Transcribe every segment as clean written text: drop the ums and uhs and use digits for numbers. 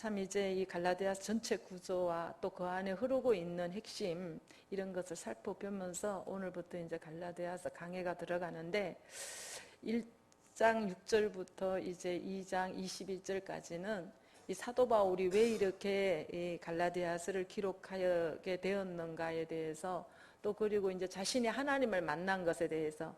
참 이제 이 갈라디아 전체 구조와 또 그 안에 흐르고 있는 핵심 이런 것을 살펴보면서 오늘부터 이제 갈라디아서 강해가 들어가는데 1장 6절부터 이제 2장 21절까지는 이 사도 바울이 왜 이렇게 이 갈라디아서를 기록하게 되었는가에 대해서 또 그리고 이제 자신이 하나님을 만난 것에 대해서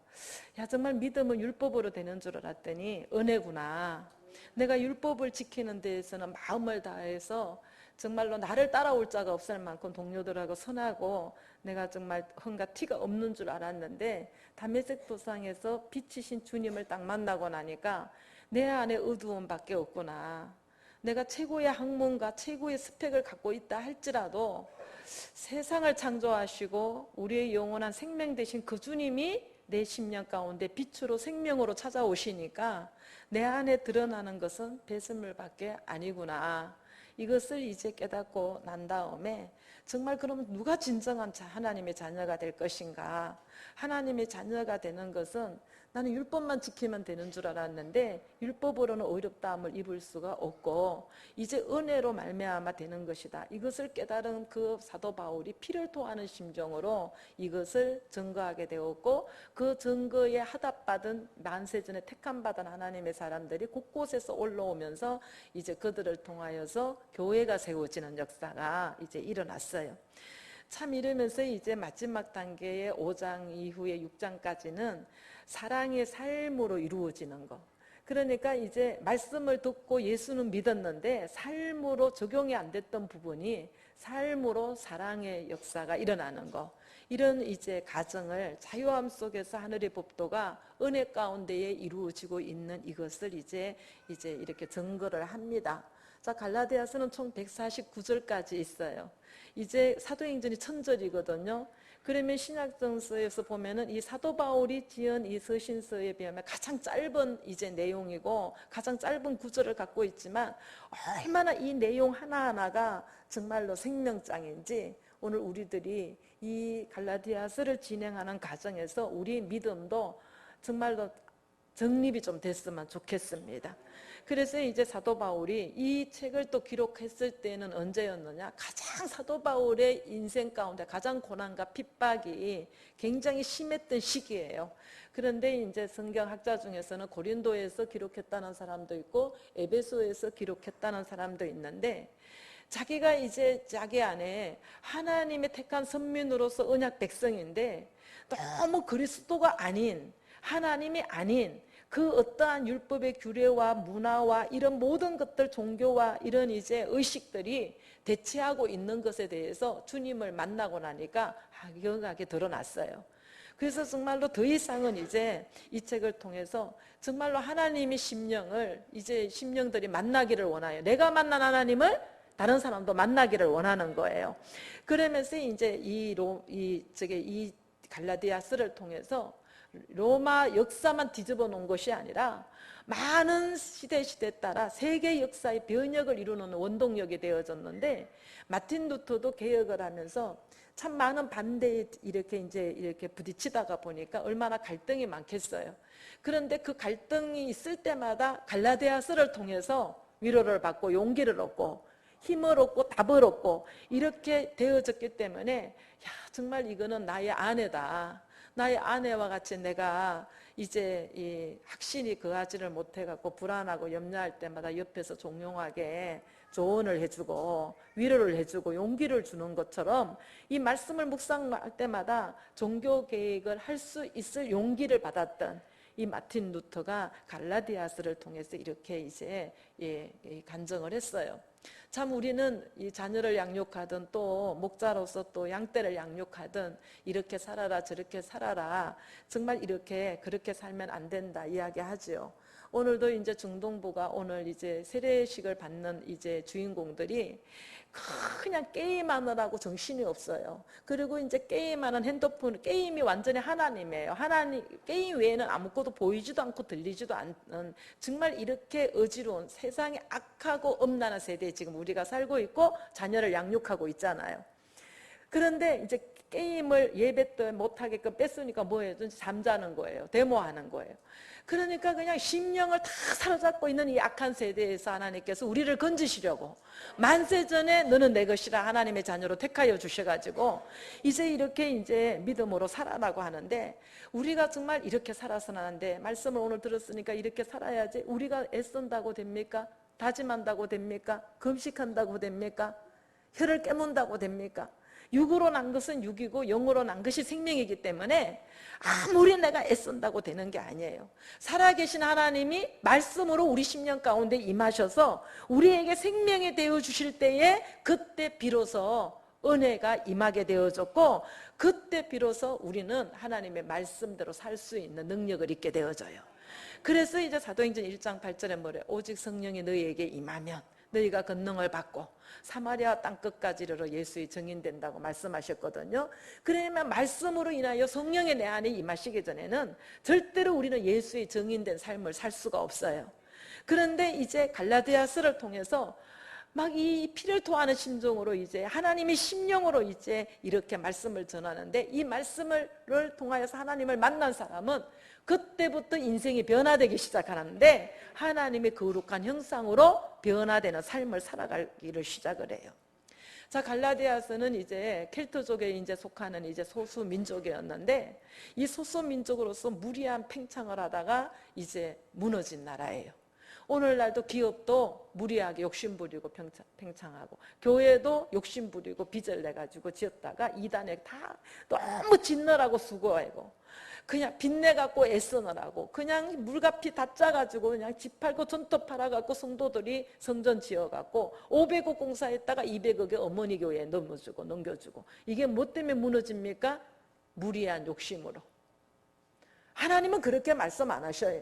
야 정말 믿음은 율법으로 되는 줄 알았더니 은혜구나. 내가 율법을 지키는 데에서는 마음을 다해서 정말로 나를 따라올 자가 없을 만큼 동료들하고 선하고 내가 정말 흥과 티가 없는 줄 알았는데 다메섹 도상에서 빛이신 주님을 딱 만나고 나니까 내 안에 어두움밖에 없구나. 내가 최고의 학문과 최고의 스펙을 갖고 있다 할지라도 세상을 창조하시고 우리의 영원한 생명 되신 그 주님이 내 심령 가운데 빛으로 생명으로 찾아오시니까 내 안에 드러나는 것은 배설물밖에 아니구나. 이것을 이제 깨닫고 난 다음에 정말 그러면 누가 진정한 하나님의 자녀가 될 것인가? 하나님의 자녀가 되는 것은 나는 율법만 지키면 되는 줄 알았는데 율법으로는 어렵다함을 입을 수가 없고 이제 은혜로 말미암아 되는 것이다. 이것을 깨달은 그 사도 바울이 피를 토하는 심정으로 이것을 증거하게 되었고 그 증거에 하답받은 만세전에 택함받은 하나님의 사람들이 곳곳에서 올라오면서 이제 그들을 통하여서 교회가 세워지는 역사가 이제 일어났어요. 참 이러면서 이제 마지막 단계의 5장 이후에 6장까지는 사랑의 삶으로 이루어지는 것. 그러니까 이제 말씀을 듣고 예수는 믿었는데 삶으로 적용이 안 됐던 부분이 삶으로 사랑의 역사가 일어나는 것. 이런 이제 가정을 자유함 속에서 하늘의 법도가 은혜 가운데에 이루어지고 있는 이것을 이제 이렇게 증거를 합니다. 자, 갈라디아서는 총 149절까지 있어요. 이제 사도행전이 1000절이거든요. 그러면 신약성서에서 보면은 이 사도 바울이 지은 이 서신서에 비하면 가장 짧은 이제 내용이고 가장 짧은 구절을 갖고 있지만 얼마나 이 내용 하나하나가 정말로 생명장인지 오늘 우리들이 이 갈라디아서를 진행하는 과정에서 우리 믿음도 정말로 정립이 좀 됐으면 좋겠습니다. 그래서 이제 사도 바울이 이 책을 또 기록했을 때는 언제였느냐? 가장 사도 바울의 인생 가운데 가장 고난과 핍박이 굉장히 심했던 시기예요. 그런데 이제 성경학자 중에서는 고린도에서 기록했다는 사람도 있고 에베소에서 기록했다는 사람도 있는데 자기가 이제 자기 안에 하나님의 택한 선민으로서 언약 백성인데 너무 그리스도가 아닌 하나님이 아닌 그 어떠한 율법의 규례와 문화와 이런 모든 것들 종교와 이런 이제 의식들이 대체하고 있는 것에 대해서 주님을 만나고 나니까 확연하게 드러났어요. 그래서 정말로 더 이상은 이제 이 책을 통해서 정말로 하나님의 심령을 이제 심령들이 만나기를 원해요. 내가 만난 하나님을 다른 사람도 만나기를 원하는 거예요. 그러면서 이제 이 갈라디아서를 통해서 로마 역사만 뒤집어 놓은 것이 아니라 많은 시대에 따라 세계 역사의 변혁을 이루는 원동력이 되어졌는데 마틴 루터도 개혁을 하면서 참 많은 반대에 이렇게 부딪히다가 보니까 얼마나 갈등이 많겠어요. 그런데 그 갈등이 있을 때마다 갈라디아서를 통해서 위로를 받고 용기를 얻고 힘을 얻고 답을 얻고 이렇게 되어졌기 때문에 야 정말 이거는 나의 아내다. 나의 아내와 같이 내가 이제 이 확신이 거하지를 못해갖고 불안하고 염려할 때마다 옆에서 종용하게 조언을 해주고 위로를 해주고 용기를 주는 것처럼 이 말씀을 묵상할 때마다 종교 개혁을 할 수 있을 용기를 받았던 이 마틴 루터가 갈라디아서를 통해서 이렇게 이제 간증을 했어요. 참 우리는 이 자녀를 양육하든 또 목자로서 또 양떼를 양육하든 이렇게 살아라 저렇게 살아라 정말 이렇게 그렇게 살면 안 된다 이야기하지요. 오늘도 이제 중동부가 오늘 이제 세례식을 받는 이제 주인공들이 그냥 게임하느라고 정신이 없어요. 그리고 이제 게임하는 핸드폰, 게임이 완전히 하나님이에요. 게임 외에는 아무것도 보이지도 않고 들리지도 않는 정말 이렇게 어지러운 세상에 악하고 엄란한 세대에 지금 우리가 살고 있고 자녀를 양육하고 있잖아요. 그런데 이제 게임을 예배 때 못하게끔 뺐으니까 뭐예요? 잠자는 거예요. 데모하는 거예요. 그러니까 그냥 심령을 다 사로잡고 있는 이 악한 세대에서 하나님께서 우리를 건지시려고 만세전에 너는 내 것이라 하나님의 자녀로 택하여 주셔가지고 이제 이렇게 이제 믿음으로 살아라고 하는데, 우리가 정말 이렇게 살아서는 안 돼. 말씀을 오늘 들었으니까 이렇게 살아야지. 우리가 애쓴다고 됩니까? 다짐한다고 됩니까? 금식한다고 됩니까? 혀를 깨문다고 됩니까? 육으로 난 것은 육이고 영으로 난 것이 생명이기 때문에 아무리 내가 애쓴다고 되는 게 아니에요. 살아계신 하나님이 말씀으로 우리 심령 가운데 임하셔서 우리에게 생명이 되어 주실 때에 그때 비로소 은혜가 임하게 되어졌고, 그때 비로소 우리는 하나님의 말씀대로 살 수 있는 능력을 잊게 되어져요. 그래서 이제 사도행전 1장 8절에 뭐래요? 오직 성령이 너희에게 임하면 너희가 권능을 받고 사마리아 땅 끝까지 이르러 예수의 증인된다고 말씀하셨거든요. 그러면 말씀으로 인하여 성령의 내 안에 임하시기 전에는 절대로 우리는 예수의 증인된 삶을 살 수가 없어요. 그런데 이제 갈라디아서를 통해서 막 이 피를 토하는 심정으로 이제 하나님의 심령으로 이제 이렇게 말씀을 전하는데, 이 말씀을 통하여서 하나님을 만난 사람은 그때부터 인생이 변화되기 시작하는데 하나님의 거룩한 형상으로 변화되는 삶을 살아가기를 시작을 해요. 자, 갈라디아서는 이제 켈트족에 이제 속하는 이제 소수 민족이었는데, 이 소수 민족으로서 무리한 팽창을 하다가 이제 무너진 나라예요. 오늘날도 기업도 무리하게 욕심부리고 팽창하고, 교회도 욕심부리고 빚을 내가지고 지었다가 이단에 다 너무 짓느라고 수고하고, 그냥 빚내갖고 애쓰느라고 그냥 물값이 다 짜가지고 그냥 집 팔고 전토 팔아갖고 성도들이 성전 지어갖고 500억 공사했다가 200억에 어머니 교회에 넘겨주고, 이게 뭐 때문에 무너집니까? 무리한 욕심으로. 하나님은 그렇게 말씀 안 하셔요.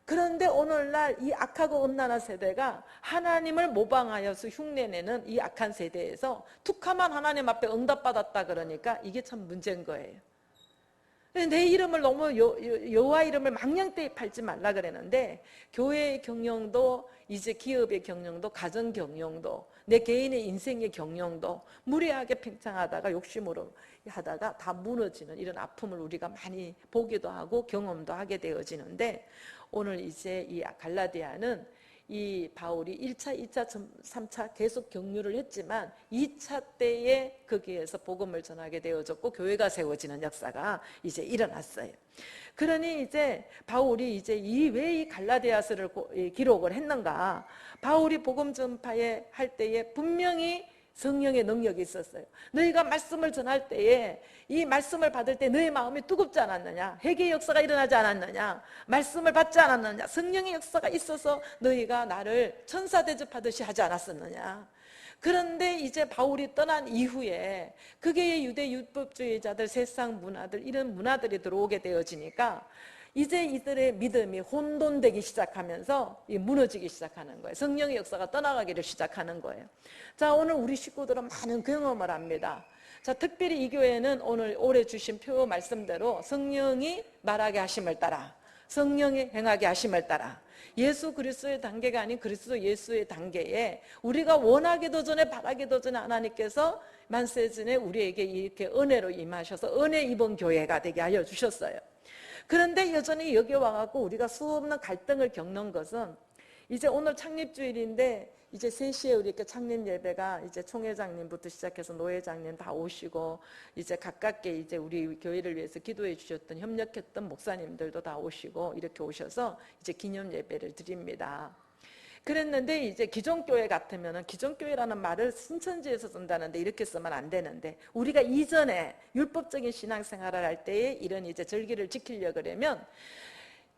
그런데 오늘날 이 악하고 음란한 세대가 하나님을 모방하여서 흉내내는 이 악한 세대에서 툭하면 하나님 앞에 응답받았다 그러니까 이게 참 문제인 거예요. 내 이름을 너무 여호와 이름을 망령되이 팔지 말라 그랬는데, 교회의 경영도 이제 기업의 경영도 가정 경영도 내 개인의 인생의 경영도 무리하게 팽창하다가 욕심으로 하다가 다 무너지는 이런 아픔을 우리가 많이 보기도 하고 경험도 하게 되어지는데, 오늘 이제 이 갈라디아는 이 바울이 1차, 2차, 3차 계속 격려를 했지만 2차 때에 거기에서 복음을 전하게 되어졌고 교회가 세워지는 역사가 이제 일어났어요. 그러니 이제 바울이 이제 왜 이 갈라디아서를 기록을 했는가? 바울이 복음 전파에 할 때에 분명히 성령의 능력이 있었어요. 너희가 말씀을 전할 때에 이 말씀을 받을 때 너희 마음이 뜨겁지 않았느냐? 회개의 역사가 일어나지 않았느냐? 말씀을 받지 않았느냐? 성령의 역사가 있어서 너희가 나를 천사 대접하듯이 하지 않았었느냐? 그런데 이제 바울이 떠난 이후에 그게 유대 율법주의자들, 세상 문화들, 이런 문화들이 들어오게 되어지니까 이제 이들의 믿음이 혼돈되기 시작하면서 무너지기 시작하는 거예요. 성령의 역사가 떠나가기를 시작하는 거예요. 자, 오늘 우리 식구들은 많은 경험을 합니다. 자, 특별히 이 교회는 오늘 올해 주신 표 말씀대로 성령이 말하게 하심을 따라, 성령이 행하게 하심을 따라, 예수 그리스도의 단계가 아닌 그리스도 예수의 단계에 우리가 원하기도 전에 바라기도 전에 하나님께서 만세전에 우리에게 이렇게 은혜로 임하셔서 은혜 입은 교회가 되게 하여 주셨어요. 그런데 여전히 여기 와갖고 우리가 수없는 갈등을 겪는 것은, 이제 오늘 창립주일인데 이제 3시에 우리 이렇게 창립 예배가 이제 총회장님부터 시작해서 노회장님 다 오시고 이제 가깝게 이제 우리 교회를 위해서 기도해 주셨던 협력했던 목사님들도 다 오시고 이렇게 오셔서 이제 기념 예배를 드립니다. 그랬는데 이제 기존교회 같으면은, 기존교회라는 말을 신천지에서 쓴다는데 이렇게 쓰면 안 되는데, 우리가 이전에 율법적인 신앙생활을 할 때에 이런 이제 절기를 지키려고 그러면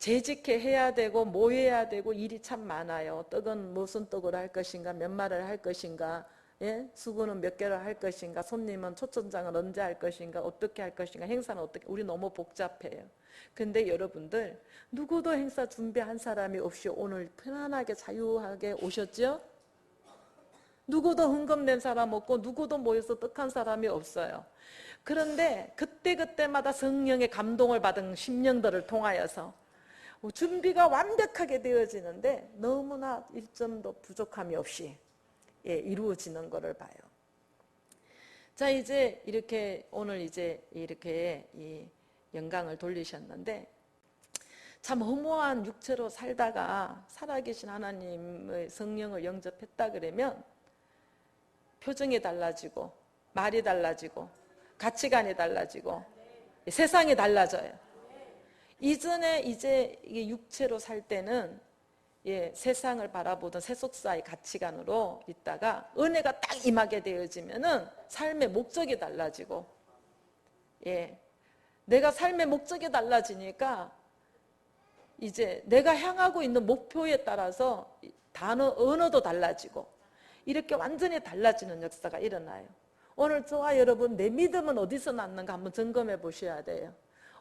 재직해 해야 되고 뭐 해야 되고 일이 참 많아요. 떡은 무슨 떡으로 할 것인가, 몇 마리를 할 것인가, 예? 수구는 몇 개를 할 것인가, 손님은 초청장은 언제 할 것인가, 어떻게 할 것인가, 행사는 어떻게, 우리 너무 복잡해요. 근데 여러분들 누구도 행사 준비한 사람이 없이 오늘 편안하게 자유하게 오셨죠? 누구도 헌금 낸 사람 없고 누구도 모여서 떡한 사람이 없어요. 그런데 그때그때마다 성령의 감동을 받은 심령들을 통하여서 준비가 완벽하게 되어지는데 너무나 일점도 부족함이 없이 이루어지는 것을 봐요. 자, 이제 이렇게 오늘 이제 이렇게 이 영광을 돌리셨는데, 참 허무한 육체로 살다가 살아계신 하나님의 성령을 영접했다 그러면 표정이 달라지고 말이 달라지고 가치관이 달라지고 세상이 달라져요. 이전에 이제 이게 육체로 살 때는 세상을 바라보던 세속사의 가치관으로 있다가 은혜가 딱 임하게 되어지면은 삶의 목적이 달라지고, 내가 삶의 목적이 달라지니까 이제 내가 향하고 있는 목표에 따라서 언어도 달라지고 이렇게 완전히 달라지는 역사가 일어나요. 오늘 저와 여러분, 내 믿음은 어디서 났는가 한번 점검해 보셔야 돼요.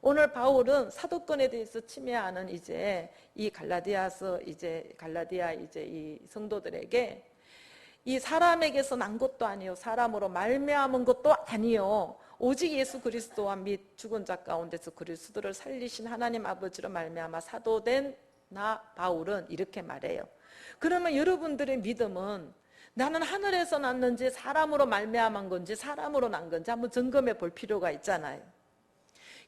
오늘 바울은 사도권에 대해서 침해하는 이제 이 갈라디아 이 성도들에게 이 사람에게서 난 것도 아니요 사람으로 말미암은 것도 아니요 오직 예수 그리스도와 및 죽은 자 가운데서 그리스도를 살리신 하나님 아버지로 말미암아 사도된 나 바울은 이렇게 말해요. 그러면 여러분들의 믿음은 나는 하늘에서 났는지 사람으로 말미암은 건지 사람으로 난 건지 한번 점검해 볼 필요가 있잖아요.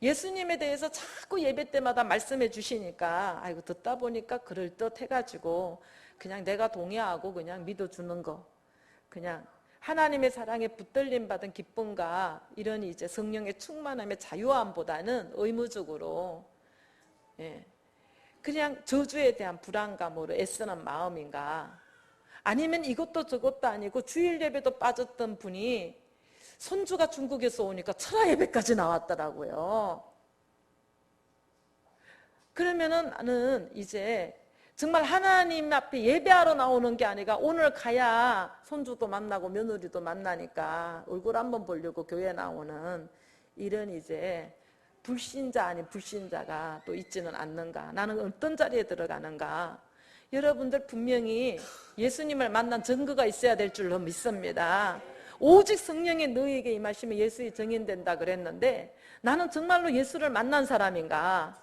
예수님에 대해서 자꾸 예배 때마다 말씀해 주시니까 아이고 듣다 보니까 그럴듯해가지고 그냥 내가 동의하고 그냥 믿어주는 거, 그냥 하나님의 사랑에 붙들림 받은 기쁨과 이런 이제 성령의 충만함의 자유함보다는 의무적으로 그냥 저주에 대한 불안감으로 애쓰는 마음인가, 아니면 이것도 저것도 아니고 주일 예배도 빠졌던 분이 손주가 중국에서 오니까 철야 예배까지 나왔더라고요. 그러면은 나는 이제 정말 하나님 앞에 예배하러 나오는 게 아니라 오늘 가야 손주도 만나고 며느리도 만나니까 얼굴 한번 보려고 교회 나오는 이런 이제 불신자 아닌 불신자가 또 있지는 않는가, 나는 어떤 자리에 들어가는가. 여러분들 분명히 예수님을 만난 증거가 있어야 될 줄로 믿습니다. 오직 성령이 너희에게 임하시면 예수의 증인된다 그랬는데, 나는 정말로 예수를 만난 사람인가,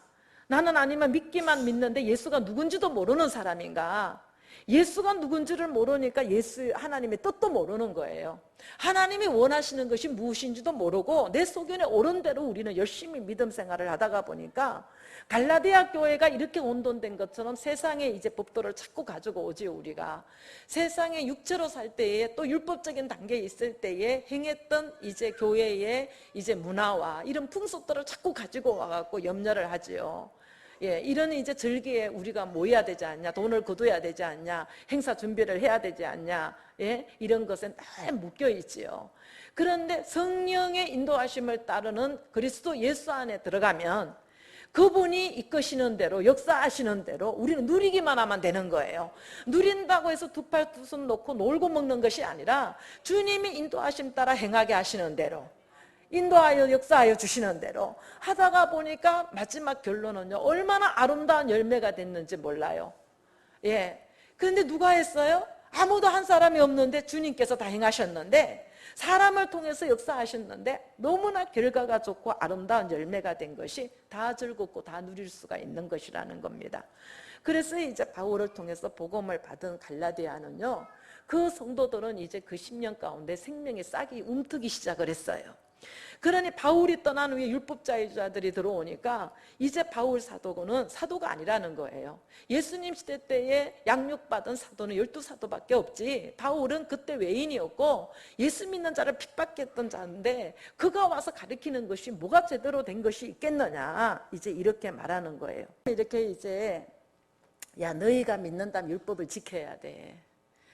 나는 아니면 믿기만 믿는데 예수가 누군지도 모르는 사람인가. 예수가 누군지를 모르니까 하나님의 뜻도 모르는 거예요. 하나님이 원하시는 것이 무엇인지도 모르고 내 소견에 옳은 대로 우리는 열심히 믿음 생활을 하다가 보니까 갈라디아 교회가 이렇게 혼돈된 것처럼 세상에 이제 법도를 자꾸 가지고 오지요. 우리가 세상에 육체로 살 때에 또 율법적인 단계에 있을 때에 행했던 이제 교회의 이제 문화와 이런 풍속들을 자꾸 가지고 와갖고 염려를 하지요. 이런 이제 절기에 우리가 모여야 되지 않냐, 돈을 거둬야 되지 않냐, 행사 준비를 해야 되지 않냐, 이런 것에 다 묶여 있지요. 그런데 성령의 인도하심을 따르는 그리스도 예수 안에 들어가면 그분이 이끄시는 대로, 역사하시는 대로 우리는 누리기만 하면 되는 거예요. 누린다고 해서 두 팔 두 손 놓고 놀고 먹는 것이 아니라 주님이 인도하심 따라 행하게 하시는 대로, 인도하여 역사하여 주시는 대로 하다가 보니까 마지막 결론은요, 얼마나 아름다운 열매가 됐는지 몰라요. 그런데 누가 했어요? 아무도 한 사람이 없는데 주님께서 다 행하셨는데, 사람을 통해서 역사하셨는데 너무나 결과가 좋고 아름다운 열매가 된 것이 다 즐겁고 다 누릴 수가 있는 것이라는 겁니다. 그래서 이제 바울을 통해서 복음을 받은 갈라디아는요, 그 성도들은 이제 그 10년 가운데 생명의 싹이 움트기 시작을 했어요. 그러니 바울이 떠난 후에 율법자들이 들어오니까 이제 바울 사도는 사도가 아니라는 거예요. 예수님 시대 때에 양육받은 사도는 12사도밖에 없지, 바울은 그때 외인이었고 예수 믿는 자를 핍박했던 자인데 그가 와서 가르치는 것이 뭐가 제대로 된 것이 있겠느냐, 이제 이렇게 말하는 거예요. 이렇게 이제 야, 너희가 믿는다면 율법을 지켜야 돼.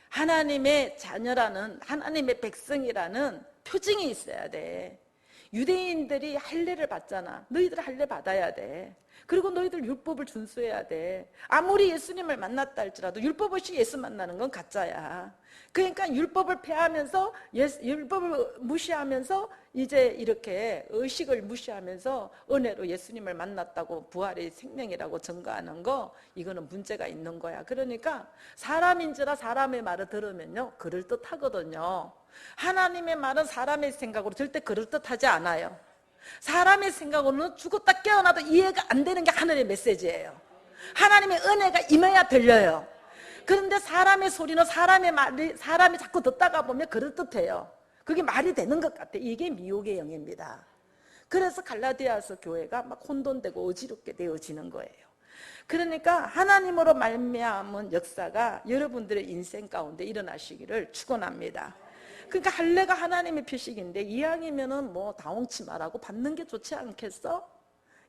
하나님의 자녀라는, 하나님의 백성이라는 표징이 있어야 돼. 유대인들이 할례를 받잖아. 너희들 할례 받아야 돼. 그리고 너희들 율법을 준수해야 돼. 아무리 예수님을 만났다 할지라도 율법 없이 예수 만나는 건 가짜야. 그러니까 율법을 폐하면서, 율법을 무시하면서 이제 이렇게 의식을 무시하면서 은혜로 예수님을 만났다고 부활의 생명이라고 증거하는 거, 이거는 문제가 있는 거야. 그러니까 사람인지라 사람의 말을 들으면요, 그럴듯하거든요. 하나님의 말은 사람의 생각으로 절대 그럴듯하지 않아요. 사람의 생각으로는 죽었다 깨어나도 이해가 안 되는 게 하늘의 메시지예요. 하나님의 은혜가 임해야 들려요. 그런데 사람의 소리는 사람의 말이, 사람이 자꾸 듣다가 보면 그럴듯해요. 그게 말이 되는 것 같아. 이게 미혹의 영입니다. 그래서 갈라디아서 교회가 막 혼돈되고 어지럽게 되어지는 거예요. 그러니까 하나님으로 말미암은 역사가 여러분들의 인생 가운데 일어나시기를 축원합니다. 그러니까 할례가 하나님의 표식인데 이왕이면은 뭐 다홍치마라고 받는 게 좋지 않겠어?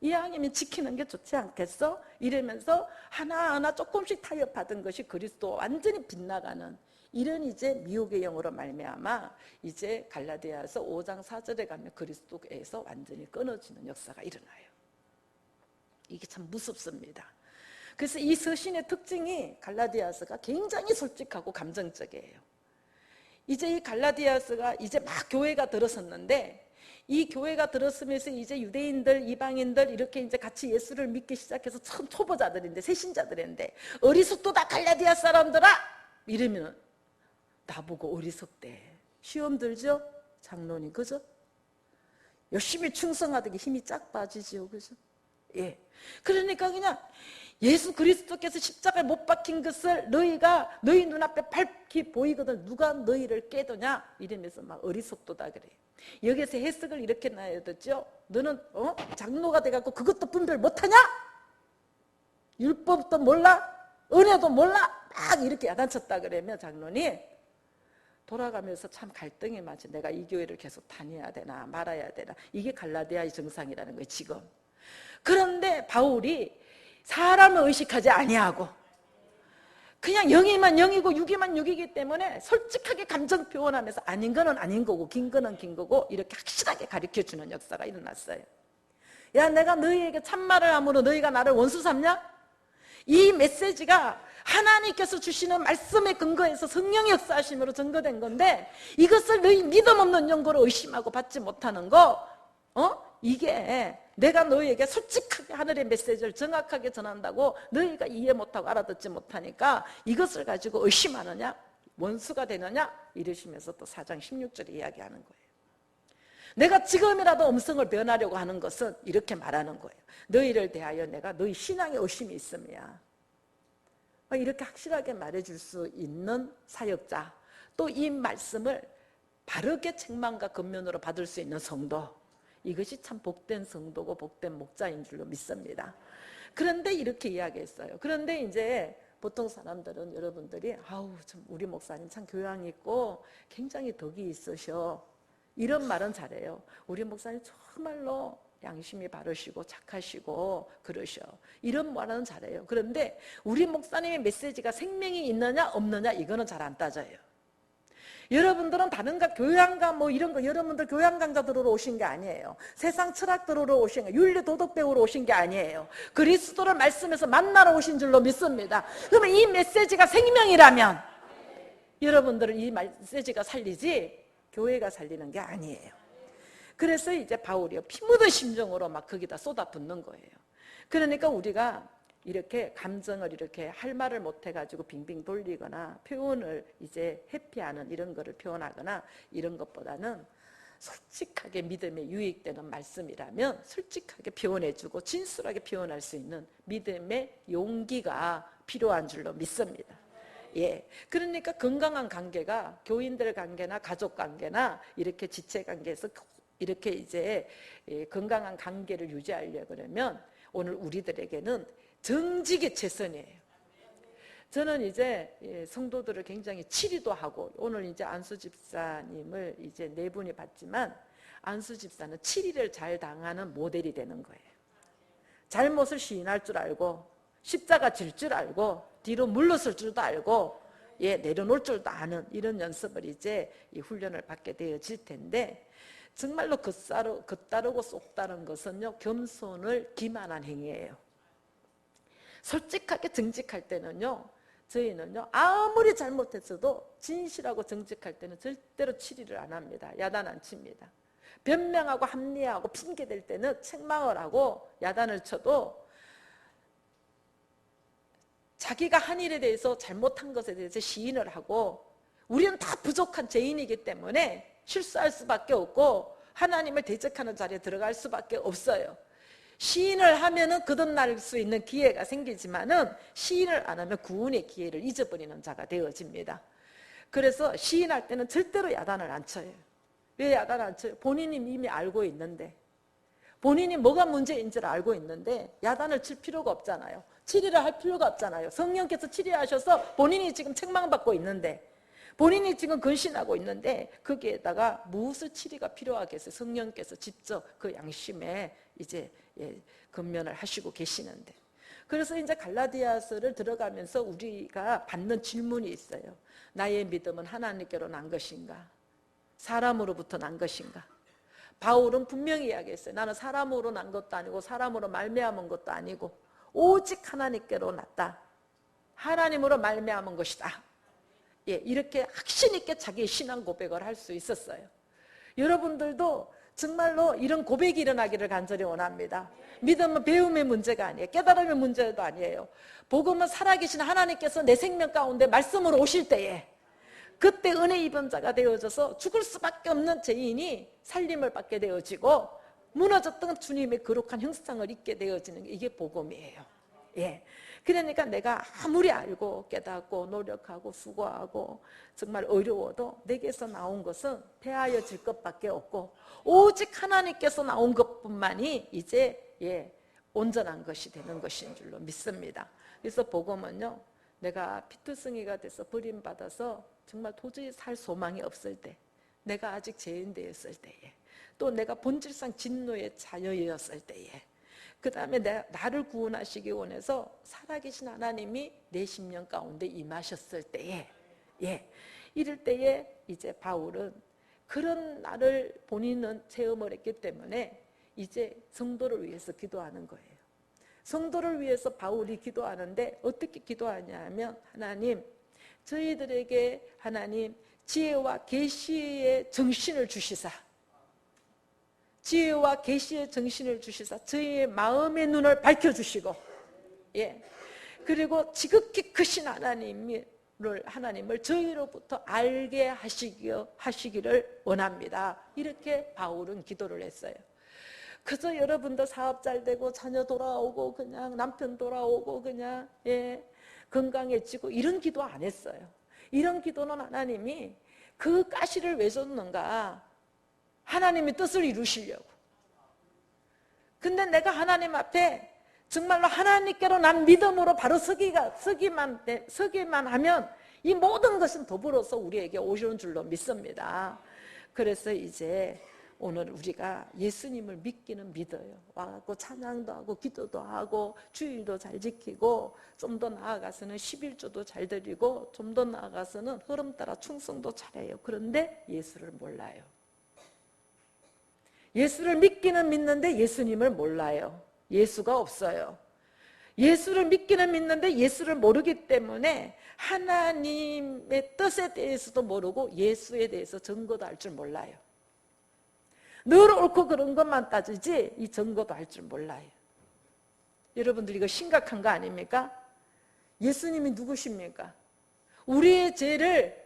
이왕이면 지키는 게 좋지 않겠어? 이러면서 하나하나 조금씩 타협하던 것이 그리스도 완전히 빗나가는 이런 이제 미혹의 영으로 말미암아 이제 갈라디아서 5장 4절에 가면 그리스도에서 완전히 끊어지는 역사가 일어나요. 이게 참 무섭습니다. 그래서 이 서신의 특징이 갈라디아서가 굉장히 솔직하고 감정적이에요. 이제 이 갈라디아서가 이제 막 교회가 들어섰는데 이 교회가 들었으면서 이제 유대인들, 이방인들 이렇게 이제 같이 예수를 믿기 시작해서 처음 초보자들인데 새신자들인데 어리석도다 갈라디아 사람들아! 이러면 나보고 어리석대. 시험 들죠? 장로님, 그죠? 열심히 충성하더니 힘이 쫙 빠지죠, 그죠? 예. 그러니까 그냥 예수 그리스도께서 십자가에 못 박힌 것을 너희가 너희 눈앞에 밝히 보이거든 누가 너희를 깨도냐? 이러면서 막 어리석도다 그래요. 여기서 해석을 이렇게 놔야 되죠. 너는 장로가 돼갖고 그것도 분별 못하냐? 율법도 몰라? 은혜도 몰라? 막 이렇게 야단쳤다 그러면 장로님 돌아가면서 참 갈등이 많지. 내가 이 교회를 계속 다녀야 되나 말아야 되나. 이게 갈라디아의 정상이라는 거예요 지금. 그런데 바울이 사람을 의식하지 아니하고 그냥 영이만 영이고 육이만 육이기 때문에 솔직하게 감정 표현하면서 아닌 거는 아닌 거고 긴 거는 긴 거고 이렇게 확실하게 가르쳐주는 역사가 일어났어요. 야, 내가 너희에게 참말을 함으로 너희가 나를 원수 삼냐? 이 메시지가 하나님께서 주시는 말씀에 근거해서 성령의 역사하심으로 증거된 건데 이것을 너희 믿음 없는 연고로 의심하고 받지 못하는 거 이게 내가 너희에게 솔직하게 하늘의 메시지를 정확하게 전한다고 너희가 이해 못하고 알아듣지 못하니까 이것을 가지고 의심하느냐? 원수가 되느냐? 이러시면서 또 4장 16절에 이야기하는 거예요. 내가 지금이라도 음성을 변하려고 하는 것은 이렇게 말하는 거예요. 너희를 대하여 내가 너희 신앙에 의심이 있음이야. 이렇게 확실하게 말해줄 수 있는 사역자, 또 이 말씀을 바르게 책망과 권면으로 받을 수 있는 성도, 이것이 참 복된 성도고 복된 목자인 줄로 믿습니다. 그런데 이렇게 이야기했어요. 그런데 이제 보통 사람들은 여러분들이 아우 참 우리 목사님 참 교양 있고 굉장히 덕이 있으셔 이런 말은 잘해요. 우리 목사님 정말로 양심이 바르시고 착하시고 그러셔 이런 말은 잘해요. 그런데 우리 목사님의 메시지가 생명이 있느냐 없느냐 이거는 잘 안 따져요. 여러분들은 다른가 교양가 뭐 이런 거 여러분들 교양 강좌 들으러 오신 게 아니에요. 세상 철학 들으러 오신 게 윤리 도덕 배우러 오신 게 아니에요. 그리스도를 말씀에서 만나러 오신 줄로 믿습니다. 그러면 이 메시지가 생명이라면 여러분들은 이 메시지가 살리지 교회가 살리는 게 아니에요. 그래서 이제 바울이요 피 묻은 심정으로 막 거기다 쏟아붓는 거예요. 그러니까 우리가 이렇게 감정을 이렇게 할 말을 못 해가지고 빙빙 돌리거나 표현을 이제 회피하는 이런 거를 표현하거나 이런 것보다는 솔직하게 믿음에 유익되는 말씀이라면 솔직하게 표현해주고 진솔하게 표현할 수 있는 믿음의 용기가 필요한 줄로 믿습니다. 예, 그러니까 건강한 관계가 교인들 관계나 가족 관계나 이렇게 지체 관계에서 이렇게 이제 건강한 관계를 유지하려고 그러면 오늘 우리들에게는 정직이 최선이에요. 저는 이제 성도들을 굉장히 치리도 하고 오늘 이제 안수 집사님을 이제 4분이 봤지만 안수 집사는 치리를 잘 당하는 모델이 되는 거예요. 잘못을 시인할 줄 알고 십자가 질 줄 알고 뒤로 물러설 줄도 알고 내려놓을 줄도 아는 이런 연습을 이제 이 훈련을 받게 되어질 텐데 정말로 겉다르고 쏙다른 것은요 겸손을 기만한 행위예요. 솔직하게 정직할 때는요 저희는요 아무리 잘못했어도 진실하고 정직할 때는 절대로 치리를 안 합니다. 야단 안 칩니다. 변명하고 합리화하고 핑계댈 때는 책망을 하고 야단을 쳐도 자기가 한 일에 대해서 잘못한 것에 대해서 시인을 하고 우리는 다 부족한 죄인이기 때문에 실수할 수밖에 없고 하나님을 대적하는 자리에 들어갈 수밖에 없어요. 시인을 하면은 거듭날 수 있는 기회가 생기지만은 시인을 안 하면 구원의 기회를 잊어버리는 자가 되어집니다. 그래서 시인할 때는 절대로 야단을 안 쳐요. 왜 야단 안 쳐요? 본인이 이미 알고 있는데, 본인이 뭐가 문제인지를 알고 있는데 야단을 칠 필요가 없잖아요. 치리를 할 필요가 없잖아요. 성령께서 치리하셔서 본인이 지금 책망받고 있는데, 본인이 지금 근신하고 있는데 거기에다가 무엇을 치리가 필요하겠어요? 성령께서 직접 그 양심에 이제 근면을 하시고 계시는데. 그래서 이제 갈라디아서를 들어가면서 우리가 받는 질문이 있어요. 나의 믿음은 하나님께로 난 것인가? 사람으로부터 난 것인가? 바울은 분명히 이야기했어요. 나는 사람으로 난 것도 아니고 사람으로 말미암은 것도 아니고 오직 하나님께로 났다. 하나님으로 말미암은 것이다. 이렇게 확신 있게 자기의 신앙 고백을 할 수 있었어요. 여러분들도 정말로 이런 고백이 일어나기를 간절히 원합니다. 믿음은 배움의 문제가 아니에요. 깨달음의 문제도 아니에요. 복음은 살아계신 하나님께서 내 생명 가운데 말씀으로 오실 때에 그때 은혜 입은 자가 되어져서 죽을 수밖에 없는 죄인이 살림을 받게 되어지고 무너졌던 주님의 거룩한 형상을 입게 되어지는 게 이게 복음이에요. 그러니까 내가 아무리 알고 깨닫고 노력하고 수고하고 정말 어려워도 내게서 나온 것은 패하여질 것밖에 없고 오직 하나님께서 나온 것뿐만이 이제 온전한 것이 되는 것인 줄로 믿습니다. 그래서 복음은요, 내가 피투성이가 돼서 버림받아서 정말 도저히 살 소망이 없을 때, 내가 아직 죄인 되었을 때에, 또 내가 본질상 진노의 자녀였을 때에, 그 다음에 나를 구원하시기 원해서 살아계신 하나님이 내 심령 가운데 임하셨을 때에, 이럴 때에 이제 바울은 그런 나를 본인은 체험을 했기 때문에 이제 성도를 위해서 기도하는 거예요. 성도를 위해서 바울이 기도하는데 어떻게 기도하냐 하면, 하나님, 저희들에게 하나님 지혜와 계시의 정신을 주시사, 지혜와 계시의 정신을 주시사 저희의 마음의 눈을 밝혀주시고, 그리고 지극히 크신 하나님을 저희로부터 알게 하시기를 원합니다. 이렇게 바울은 기도를 했어요. 그저 여러분도 사업 잘 되고 자녀 돌아오고 그냥 남편 돌아오고 그냥 건강해지고 이런 기도 안 했어요. 이런 기도는 하나님이 그 가시를 왜 줬는가? 하나님의 뜻을 이루시려고. 근데 내가 하나님 앞에 정말로 하나님께로 난 믿음으로 바로 서기만 하면 이 모든 것은 더불어서 우리에게 오시는 줄로 믿습니다. 그래서 이제 오늘 우리가 예수님을 믿기는 믿어요. 와갖고 찬양도 하고 기도도 하고 주일도 잘 지키고 좀 더 나아가서는 11조도 잘 드리고 좀 더 나아가서는 흐름 따라 충성도 잘해요. 그런데 예수를 몰라요. 예수를 믿기는 믿는데 예수님을 몰라요. 예수가 없어요. 예수를 믿기는 믿는데 예수를 모르기 때문에 하나님의 뜻에 대해서도 모르고 예수에 대해서 증거도 할 줄 몰라요. 늘 옳고 그런 것만 따지지 이 증거도 할 줄 몰라요. 여러분들 이거 심각한 거 아닙니까? 예수님이 누구십니까? 우리의 죄를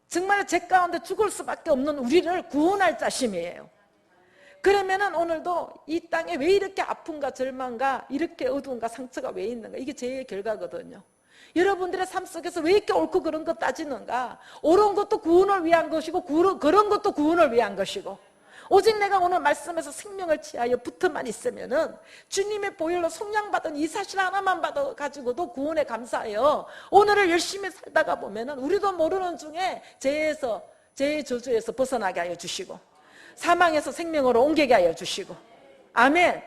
정말 죄 가운데 죽을 수밖에 없는 우리를 구원할 자심이에요. 그러면은 오늘도 이 땅에 왜 이렇게 아픔과 절망과 이렇게 어두움과 상처가 왜 있는가? 이게 죄의 결과거든요. 여러분들의 삶 속에서 왜 이렇게 옳고 그런 것 따지는가? 옳은 것도 구원을 위한 것이고 그런 것도 구원을 위한 것이고, 오직 내가 오늘 말씀에서 생명을 취하여 붙어만 있으면은 주님의 보혈로 속량받은 이 사실 하나만 받아가지고도 구원에 감사해요. 오늘을 열심히 살다가 보면은 우리도 모르는 중에 죄의 저주에서 벗어나게 하여 주시고 사망에서 생명으로 옮기게 하여 주시고, 아멘.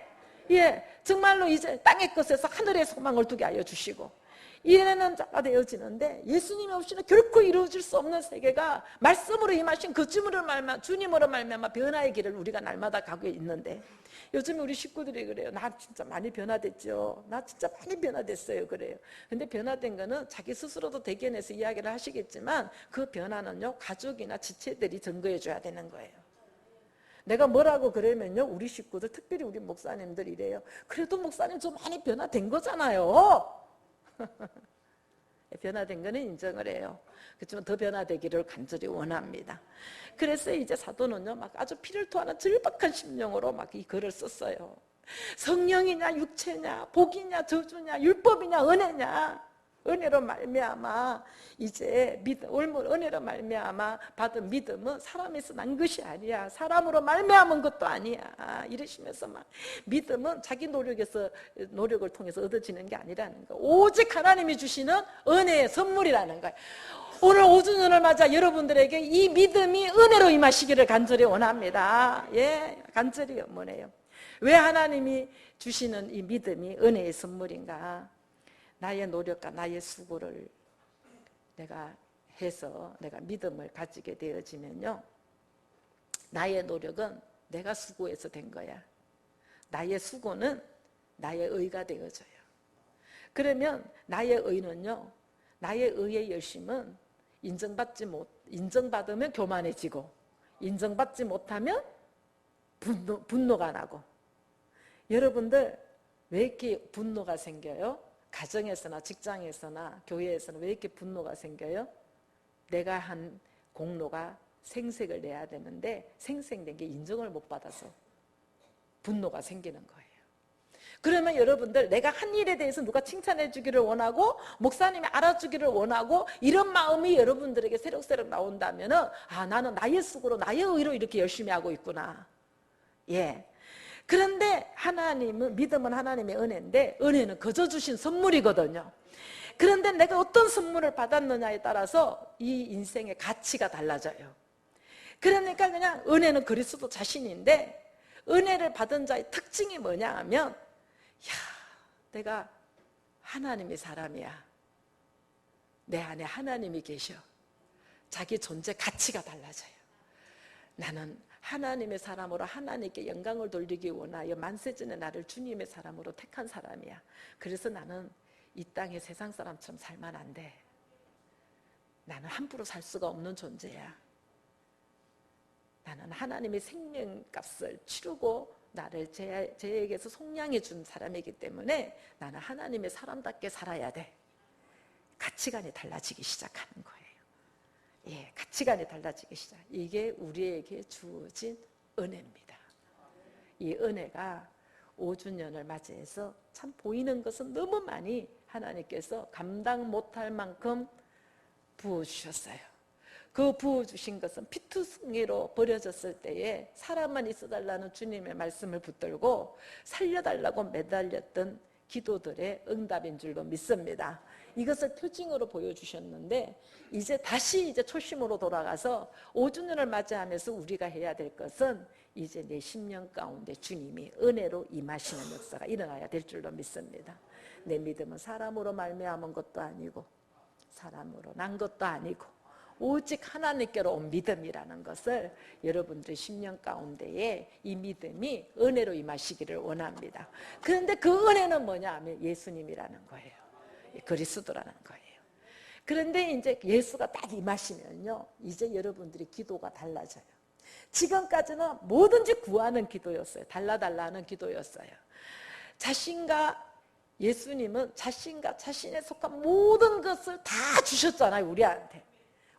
정말로 이제 땅의 것에서 하늘의 소망을 두게 하여 주시고 이래는 자가 되어지는데, 예수님 없이는 결코 이루어질 수 없는 세계가 말씀으로 임하신 그 주님으로 말미암아 변화의 길을 우리가 날마다 가고 있는데, 요즘 우리 식구들이 그래요. 나 진짜 많이 변화됐죠. 나 진짜 많이 변화됐어요. 그래요. 근데 변화된 거는 자기 스스로도 대견해서 이야기를 하시겠지만 그 변화는요, 가족이나 지체들이 증거해 줘야 되는 거예요. 내가 뭐라고 그러면요, 우리 식구들, 특별히 우리 목사님들 이래요. 그래도 목사님 좀 많이 변화된 거잖아요. 변화된 거는 인정을 해요. 그렇지만 더 변화되기를 간절히 원합니다. 그래서 이제 사도는요, 막 아주 피를 토하는 절박한 심령으로 막 이 글을 썼어요. 성령이냐 육체냐 복이냐 저주냐 율법이냐 은혜냐, 은혜로 말미암아 이제 은혜로 말미암아 받은 믿음은 사람에서 난 것이 아니야. 사람으로 말미암은 것도 아니야. 이러시면서 막 믿음은 자기 노력을 통해서 얻어지는 게 아니라는 거. 오직 하나님이 주시는 은혜의 선물이라는 거야. 오늘 5주년을 맞아 여러분들에게 이 믿음이 은혜로 임하시기를 간절히 원합니다. 예, 간절히 원해요. 왜 하나님이 주시는 이 믿음이 은혜의 선물인가? 나의 노력과 나의 수고를 내가 해서 내가 믿음을 가지게 되어지면요, 나의 노력은 내가 수고해서 된 거야. 나의 수고는 나의 의가 되어져요. 그러면 나의 의는요, 나의 의의 열심은 인정받으면 교만해지고, 인정받지 못하면 분노가 나고. 여러분들 왜 이렇게 분노가 생겨요? 가정에서나 직장에서나 교회에서는 왜 이렇게 분노가 생겨요? 내가 한 공로가 생색을 내야 되는데 생색낸 게 인정을 못 받아서 분노가 생기는 거예요. 그러면 여러분들, 내가 한 일에 대해서 누가 칭찬해 주기를 원하고 목사님이 알아주기를 원하고 이런 마음이 여러분들에게 새록새록 나온다면, 아, 나는 나의 수고로 나의 의로 이렇게 열심히 하고 있구나. 예. 그런데 믿음은 하나님의 은혜인데, 은혜는 거저 주신 선물이거든요. 그런데 내가 어떤 선물을 받았느냐에 따라서 이 인생의 가치가 달라져요. 그러니까 그냥 은혜는 그리스도 자신인데, 은혜를 받은 자의 특징이 뭐냐 하면, 내가 하나님의 사람이야. 내 안에 하나님이 계셔. 자기 존재 가치가 달라져요. 나는 하나님의 사람으로 하나님께 영광을 돌리기 원하여 만세전에 나를 주님의 사람으로 택한 사람이야. 그래서 나는 이 땅에 세상 사람처럼 살면 안 돼. 나는 함부로 살 수가 없는 존재야. 나는 하나님의 생명값을 치르고 나를 제에게서 속량해 준 사람이기 때문에 나는 하나님의 사람답게 살아야 돼. 가치관이 달라지기 시작하는 거예요. 예, 가치관이 달라지기 시작. 이게 우리에게 주어진 은혜입니다. 이 은혜가 5주년을 맞이해서 참 보이는 것은 너무 많이 하나님께서 감당 못할 만큼 부어주셨어요. 그 부어주신 것은 피투성이로 버려졌을 때에 사람만 있어달라는 주님의 말씀을 붙들고 살려달라고 매달렸던 기도들의 응답인 줄로 믿습니다. 이것을 표징으로 보여주셨는데, 이제 다시 초심으로 돌아가서 5주년을 맞이하면서 우리가 해야 될 것은 이제 내 심령 가운데 주님이 은혜로 임하시는 역사가 일어나야 될 줄로 믿습니다. 내 믿음은 사람으로 말미암은 것도 아니고 사람으로 난 것도 아니고 오직 하나님께로 온 믿음이라는 것을 여러분들의 심령 가운데에 이 믿음이 은혜로 임하시기를 원합니다. 그런데 그 은혜는 뭐냐 하면 예수님이라는 거예요. 그리스도라는 거예요. 그런데 이제 예수가 딱 임하시면요, 이제 여러분들의 기도가 달라져요. 지금까지는 뭐든지 구하는 기도였어요. 달라달라 하는 기도였어요. 예수님은 자신과 자신에 속한 모든 것을 다 주셨잖아요.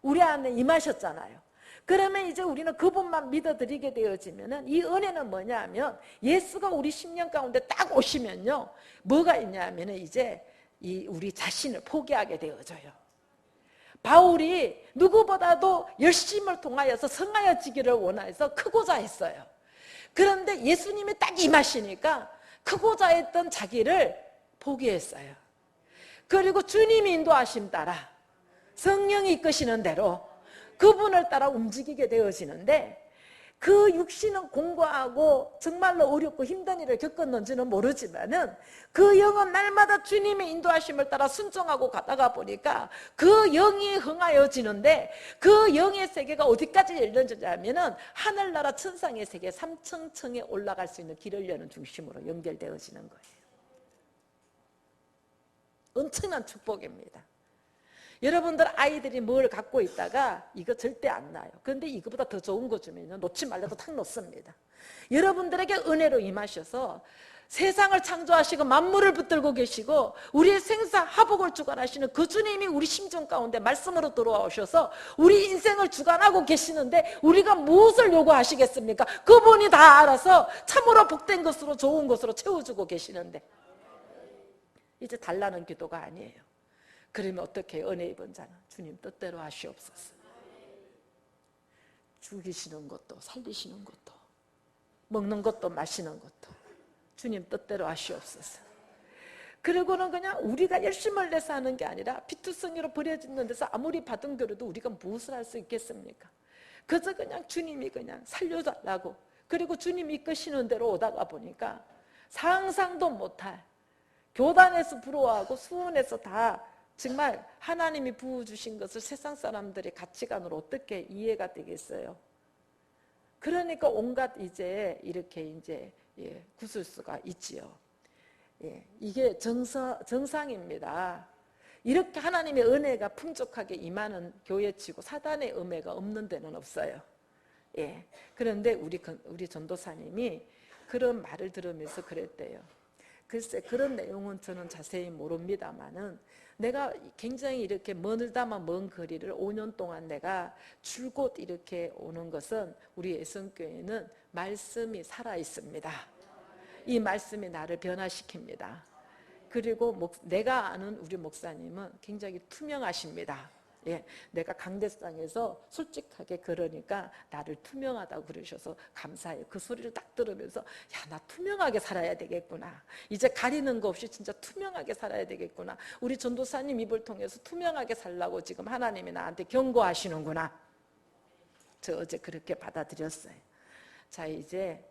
우리 안에 임하셨잖아요. 그러면 이제 우리는 그분만 믿어드리게 되어지면은, 이 은혜는 뭐냐 하면, 예수가 우리 심령 가운데 딱 오시면요, 뭐가 있냐 하면은 이제 우리 자신을 포기하게 되어져요. 바울이 누구보다도 열심을 통하여서 성하여지기를 원해서 크고자 했어요. 그런데 예수님이 딱 임하시니까 크고자 했던 자기를 포기했어요. 그리고 주님이 인도하심 따라 성령이 이끄시는 대로 그분을 따라 움직이게 되어지는데, 그 육신은 공고하고 정말로 어렵고 힘든 일을 겪었는지는 모르지만은 그 영은 날마다 주님의 인도하심을 따라 순종하고 가다가 보니까 그 영이 흥하여지는데, 그 영의 세계가 어디까지 열려지냐면은 하늘나라 천상의 세계 3천층에 올라갈 수 있는 길을 여는 중심으로 연결되어지는 거예요. 엄청난 축복입니다. 여러분들 아이들이 뭘 갖고 있다가 이거 절대 안 나요. 그런데 이거보다 더 좋은 거 주면 놓지 말라도 탁 놓습니다. 여러분들에게 은혜로 임하셔서 세상을 창조하시고 만물을 붙들고 계시고 우리의 생사화복을 주관하시는 그 주님이 우리 심정 가운데 말씀으로 들어오셔서 우리 인생을 주관하고 계시는데, 우리가 무엇을 요구하시겠습니까? 그분이 다 알아서 참으로 복된 것으로 좋은 것으로 채워주고 계시는데, 이제 달라는 기도가 아니에요. 그러면 어떻게 은혜 입은 자는 주님 뜻대로 하시옵소서. 죽이시는 것도 살리시는 것도 먹는 것도 마시는 것도 주님 뜻대로 하시옵소서. 그리고는 그냥 우리가 열심을 내서 하는 게 아니라 피투성이로 버려지는 데서 아무리 받은 거라도 우리가 무엇을 할 수 있겠습니까? 그저 그냥 주님이 그냥 살려달라고, 그리고 주님이 이끄시는 대로 오다가 보니까 상상도 못할, 교단에서 부러워하고 수원에서 다 정말 하나님이 부어주신 것을 세상 사람들의 가치관으로 어떻게 이해가 되겠어요? 그러니까 온갖 이제 이렇게 이제 구설수가 있지요. 이게 정상입니다. 이렇게 하나님의 은혜가 풍족하게 임하는 교회치고 사단의 음해가 없는 데는 없어요. 그런데 우리 전도사님이 그런 말을 들으면서 그랬대요. 글쎄 그런 내용은 저는 자세히 모릅니다만은 내가 굉장히 이렇게 멀다만 먼 거리를 5년 동안 내가 줄곧 이렇게 오는 것은 우리 예성교회는 말씀이 살아 있습니다. 이 말씀이 나를 변화시킵니다. 그리고 내가 아는 우리 목사님은 굉장히 투명하십니다. 내가 강대상에서 솔직하게 그러니까 나를 투명하다고 그러셔서 감사해요. 그 소리를 딱 들으면서 나 투명하게 살아야 되겠구나. 이제 가리는 거 없이 진짜 투명하게 살아야 되겠구나. 우리 전도사님 입을 통해서 투명하게 살라고 지금 하나님이 나한테 경고하시는구나. 저 어제 그렇게 받아들였어요. 자, 이제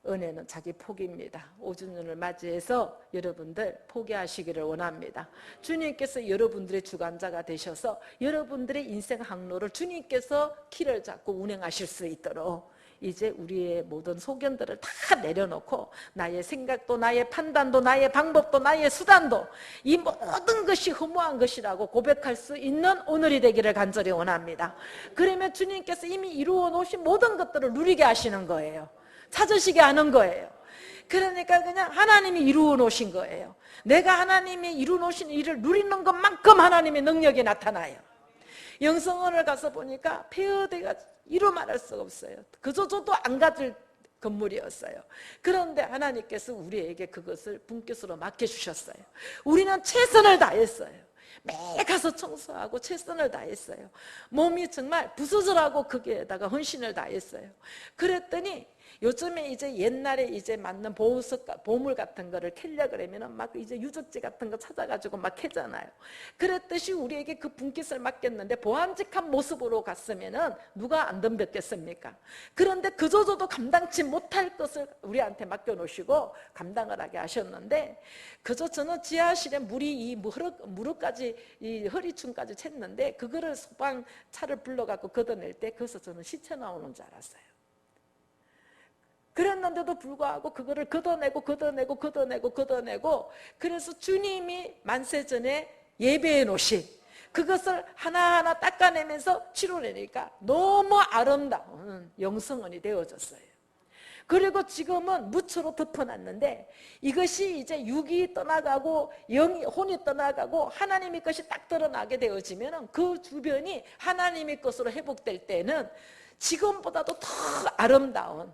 은혜는 자기 포기입니다. 5주년을 맞이해서 여러분들 포기하시기를 원합니다. 주님께서 여러분들의 주관자가 되셔서 여러분들의 인생 항로를 주님께서 키를 잡고 운행하실 수 있도록 이제 우리의 모든 소견들을 다 내려놓고 나의 생각도 나의 판단도 나의 방법도 나의 수단도 이 모든 것이 허무한 것이라고 고백할 수 있는 오늘이 되기를 간절히 원합니다. 그러면 주님께서 이미 이루어 놓으신 모든 것들을 누리게 하시는 거예요. 찾으시게 하는 거예요. 그러니까 그냥 하나님이 이루어 놓으신 거예요. 내가 하나님이 이루어 놓으신 일을 누리는 것만큼 하나님의 능력이 나타나요. 영성원을 가서 보니까 폐허대가 이루 말할 수가 없어요. 그저 저도 안 가질 건물이었어요. 그런데 하나님께서 우리에게 그것을 분깃으로 맡겨주셨어요. 우리는 최선을 다했어요. 매일 가서 청소하고 최선을 다했어요. 몸이 정말 부서져라고 거기에다가 헌신을 다했어요. 그랬더니 요즘에 이제 옛날에 이제 맞는 보물 같은 거를 캐려 그러면은 막 이제 유적지 같은 거 찾아가지고 막 캐잖아요. 그랬듯이 우리에게 그 분깃을 맡겼는데 보람직한 모습으로 갔으면은 누가 안 덤볐겠습니까? 그런데 그저저도 감당치 못할 것을 우리한테 맡겨놓으시고 감당을 하게 하셨는데 그저 저는 지하실에 물이 이 무릎까지 이 허리춤까지 샜는데 그거를 소방차를 불러갖고 걷어낼 때 거기서 저는 시체 나오는 줄 알았어요. 그랬는데도 불구하고 그거를 걷어내고 그래서 주님이 만세전에 예배해 놓으신 그것을 하나하나 닦아내면서 치료내니까 너무 아름다운 영성원이 되어졌어요. 그리고 지금은 무초로 덮어놨는데 이것이 이제 육이 떠나가고 혼이 떠나가고 하나님의 것이 딱 드러나게 되어지면 그 주변이 하나님의 것으로 회복될 때는 지금보다도 더 아름다운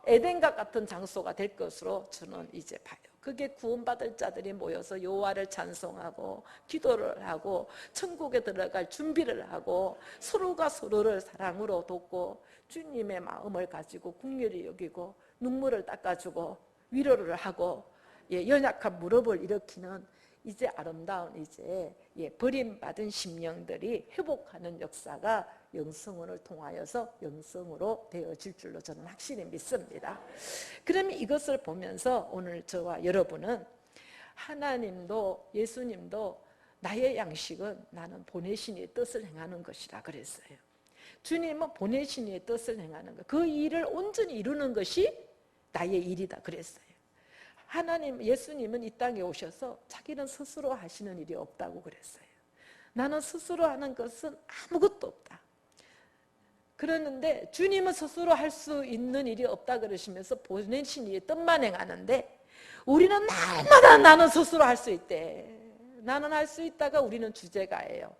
에덴과 같은 장소가 될 것으로 저는 이제 봐요. 그게 구원받을 자들이 모여서 여호와를 찬송하고 기도를 하고 천국에 들어갈 준비를 하고 서로가 서로를 사랑으로 돕고 주님의 마음을 가지고 긍휼히 여기고 눈물을 닦아주고 위로를 하고 연약한 무릎을 일으키는 이제 아름다운 이제 버림받은 심령들이 회복하는 역사가 영성원을 통하여서 영성으로 되어질 줄로 저는 확실히 믿습니다. 그러면 이것을 보면서 오늘 저와 여러분은 하나님도 예수님도 나의 양식은 나는 보내신 이의 뜻을 행하는 것이라 그랬어요. 주님은 보내신 이의 뜻을 행하는 것, 그 일을 온전히 이루는 것이 나의 일이다 그랬어요. 하나님, 예수님은 이 땅에 오셔서 자기는 스스로 하시는 일이 없다고 그랬어요. 나는 스스로 하는 것은 아무것도 없다. 그러는데 주님은 스스로 할 수 있는 일이 없다 그러시면서 보내신 이의 뜻만 행하는데 우리는 날마다 나는 스스로 할 수 있대. 나는 할 수 있다가 우리는 주제가예요.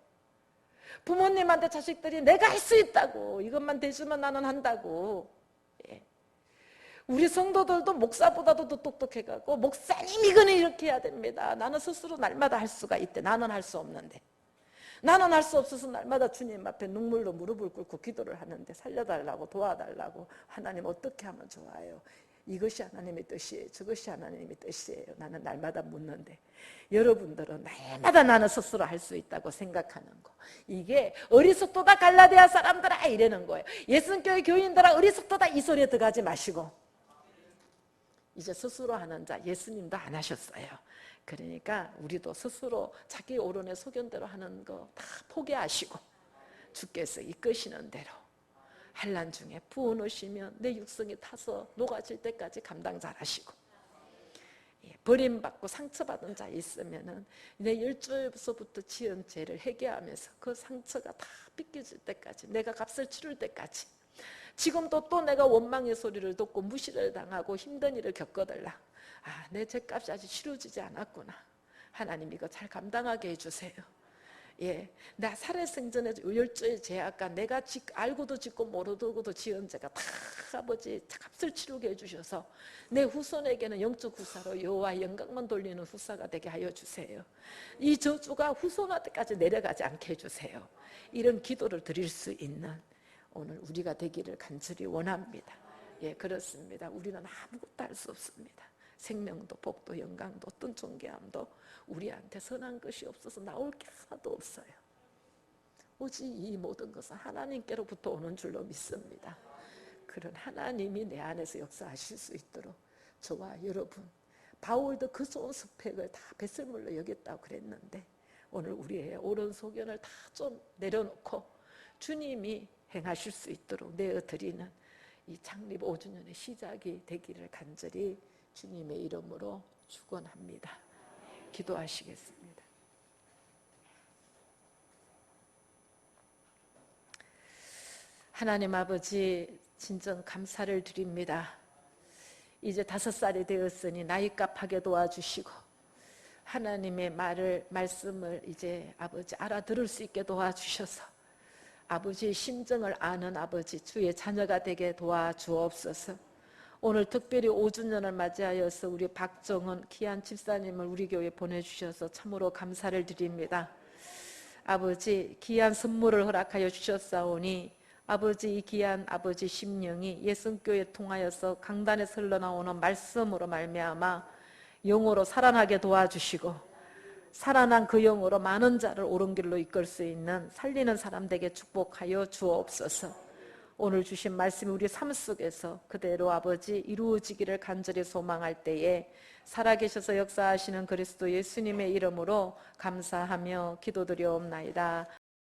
부모님한테 자식들이 내가 할 수 있다고, 이것만 대주면 나는 한다고. 우리 성도들도 목사보다도 더 똑똑해가고 목사님 이거는 이렇게 해야 됩니다. 나는 스스로 날마다 할 수가 있대. 나는 할 수 없는데. 나는 할 수 없어서 날마다 주님 앞에 눈물로 무릎을 꿇고 기도를 하는데 살려달라고 도와달라고. 하나님 어떻게 하면 좋아요? 이것이 하나님의 뜻이에요, 저것이 하나님의 뜻이에요. 나는 날마다 묻는데 여러분들은 날마다 나는 스스로 할 수 있다고 생각하는 거, 이게 어리석도다 갈라디아 사람들아 이러는 거예요. 예수님교회 교인들아 어리석도다 이 소리에 들어가지 마시고, 이제 스스로 하는 자, 예수님도 안 하셨어요. 그러니까 우리도 스스로 자기 오른의 소견대로 하는 거 다 포기하시고 주께서 이끄시는 대로 환난 중에 부어 오시면 내 육성이 타서 녹아질 때까지 감당 잘하시고, 버림받고 상처받은 자 있으면은 내 열조에서부터 지은 죄를 회개하면서 그 상처가 다 삐껴질 때까지, 내가 값을 치를 때까지, 지금도 또 내가 원망의 소리를 듣고 무시를 당하고 힘든 일을 겪어달라, 내 죄값이 아직 치러지지 않았구나, 하나님 이거 잘 감당하게 해주세요. 나 살아생전에 열조의 죄악과 내가 알고도 짓고 모르고도 지은 죄가 다 아버지 값을 치르게 해주셔서 내 후손에게는 영적 후사로 여호와 영광만 돌리는 후사가 되게 하여 주세요. 이 저주가 후손한테까지 내려가지 않게 해주세요. 이런 기도를 드릴 수 있는 오늘 우리가 되기를 간절히 원합니다. 그렇습니다. 우리는 아무것도 할 수 없습니다. 생명도 복도 영광도 어떤 존귀함도 우리한테 선한 것이 없어서 나올 게 하나도 없어요. 오직 이 모든 것은 하나님께로부터 오는 줄로 믿습니다. 그런 하나님이 내 안에서 역사하실 수 있도록 저와 여러분, 바울도 그 좋은 스펙을 다 배설물로 여겼다고 그랬는데 오늘 우리의 옳은 소견을 다 좀 내려놓고 주님이 행하실 수 있도록 내어드리는 이 창립 5주년의 시작이 되기를 간절히 주님의 이름으로 축원합니다. 기도하시겠습니다. 하나님 아버지, 진정 감사를 드립니다. 이제 5살이 되었으니 나이값하게 도와주시고 하나님의 말씀을 이제 아버지 알아들을 수 있게 도와주셔서 아버지의 심정을 아는 아버지, 주의 자녀가 되게 도와주옵소서. 오늘 특별히 5주년을 맞이하여서 우리 박정은 귀한 집사님을 우리 교회에 보내주셔서 참으로 감사를 드립니다. 아버지, 귀한 선물을 허락하여 주셨사오니 아버지, 이 귀한 아버지 심령이 예수교회에 통하여서 강단에서 흘러나오는 말씀으로 말미암아 영으로 살아나게 도와주시고 살아난 그 영으로 많은 자를 옳은 길로 이끌 수 있는 살리는 사람 되게 축복하여 주옵소서. 오늘 주신 말씀이 우리 삶 속에서 그대로 아버지 이루어지기를 간절히 소망할 때에 살아계셔서 역사하시는 그리스도 예수님의 이름으로 감사하며 기도드리옵나이다.